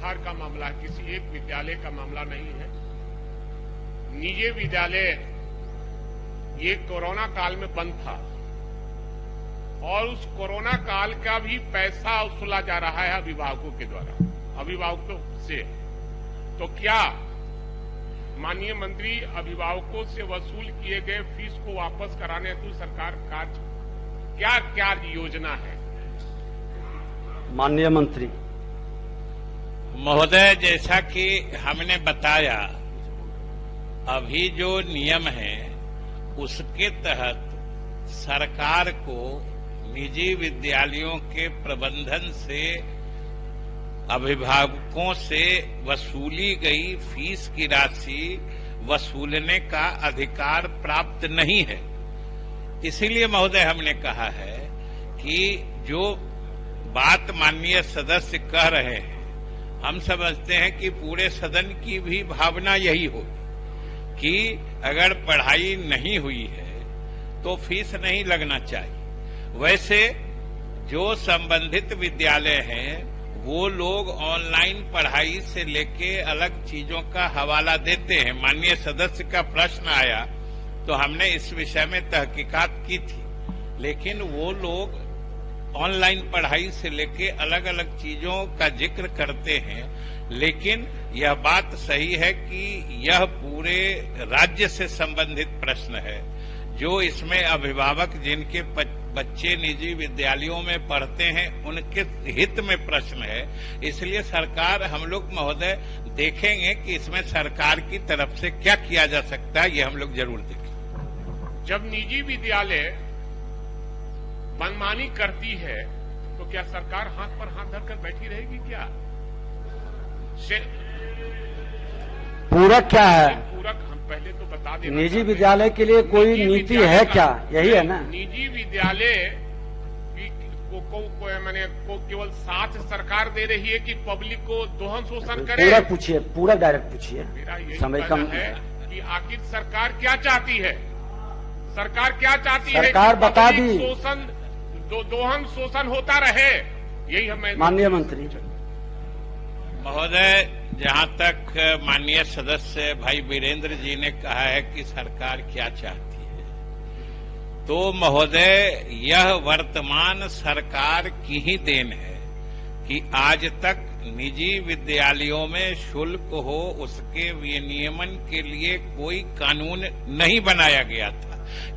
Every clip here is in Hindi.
सरकार का मामला है, किसी एक विद्यालय का मामला नहीं है। निजी विद्यालय ये कोरोना काल में बंद था और उस कोरोना काल का भी पैसा वसूला जा रहा है अभिभावकों के द्वारा, अभिभावकों से। तो क्या माननीय मंत्री अभिभावकों से वसूल किए गए फीस को वापस कराने हेतु सरकार का क्या योजना है? माननीय मंत्री महोदय, जैसा कि हमने बताया, अभी जो नियम है उसके तहत सरकार को निजी विद्यालयों के प्रबंधन से अभिभावकों से वसूली गई फीस की राशि वसूलने का अधिकार प्राप्त नहीं है। इसीलिए महोदय हमने कहा है कि जो बात माननीय सदस्य कह रहे हैं, हम समझते हैं कि पूरे सदन की भी भावना यही होगी कि अगर पढ़ाई नहीं हुई है तो फीस नहीं लगना चाहिए। वैसे जो संबंधित विद्यालय हैं वो लोग ऑनलाइन पढ़ाई से लेके अलग चीजों का हवाला देते हैं। माननीय सदस्य का प्रश्न आया तो हमने इस विषय में तहकीकात की थी, लेकिन वो लोग ऑनलाइन पढ़ाई से लेके अलग अलग चीजों का जिक्र करते हैं। लेकिन यह बात सही है कि यह पूरे राज्य से संबंधित प्रश्न है। जो इसमें अभिभावक जिनके बच्चे निजी विद्यालयों में पढ़ते हैं उनके हित में प्रश्न है। इसलिए सरकार, हम लोग महोदय देखेंगे कि इसमें सरकार की तरफ से क्या किया जा सकता है, ये हम लोग जरूर देखेंगे। जब निजी विद्यालय मनमानी करती है तो क्या सरकार हाथ पर हाथ धरकर बैठी रहेगी? क्या पूरक क्या है? पूरक हम पहले तो बता दें, निजी विद्यालय के लिए कोई नीति है क्या? यही है ना। निजी विद्यालय को केवल साथ सरकार दे रही है कि पब्लिक को दोहन शोषण करे? पूरा पूछिए, पूरा डायरेक्ट पूछिए, मेरा यही समय कम है कि आखिर सरकार क्या चाहती है? सरकार क्या चाहती है? सरकार बता दी, शोषण दोहन शोषण होता रहे, यही हमें। माननीय मंत्री महोदय, जहां तक माननीय सदस्य भाई वीरेंद्र जी ने कहा है कि सरकार क्या चाहती है, तो महोदय यह वर्तमान सरकार की ही देन है कि आज तक निजी विद्यालयों में शुल्क हो उसके विनियमन के लिए कोई कानून नहीं बनाया गया था।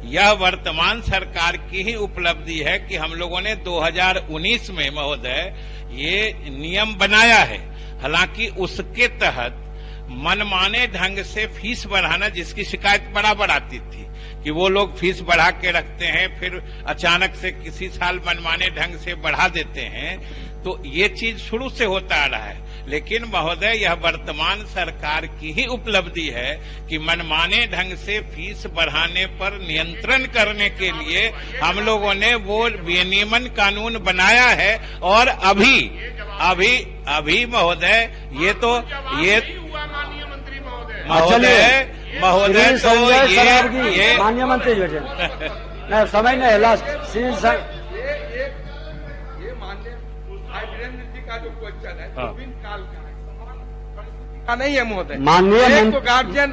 यह वर्तमान सरकार की ही उपलब्धि है कि हम लोगों ने 2019 में महोदय ये नियम बनाया है। हालांकि उसके तहत मनमाने ढंग से फीस बढ़ाना, जिसकी शिकायत बराबर आती थी कि वो लोग फीस बढ़ा के रखते हैं, फिर अचानक से किसी साल मनमाने ढंग से बढ़ा देते हैं, तो ये चीज शुरू से होता आ रहा है। लेकिन महोदय यह वर्तमान सरकार की ही उपलब्धि है कि मनमाने ढंग से फीस बढ़ाने पर नियंत्रण करने के लिए हम लोगों ने वो विनियमन कानून बनाया है। और अभी महोदय ये तो ये महोदय तो ये माननीय मंत्री नहीं, समय नहीं, लास्ट जो क्वेश्चन है गोविंद काल का नहीं है महोदय। माननीय तो गार्जियन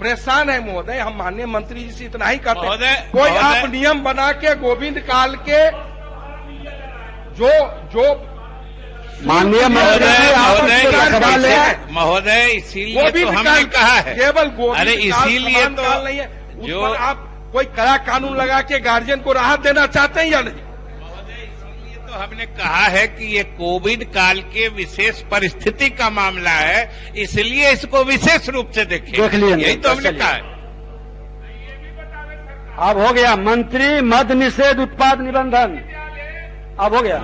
परेशान है महोदय। हम माननीय मंत्री जी से इतना ही करते हैं, कोई आप नियम बना के गोविंद काल के जो माननीय महोदय इसीलिए तो हमने कहा है, केवल गोविंद अरे इसीलिए तो नहीं है, जो आप कोई कड़ा कानून लगा के गार्जियन को राहत देना चाहते हैं या नहीं? तो हमने कहा है कि ये कोविड काल के विशेष परिस्थिति का मामला है, इसलिए इसको विशेष रूप से देखें। यही तो हमने कहा है। अब हो गया मंत्री मद निषेध उत्पाद निबंधन, अब हो गया।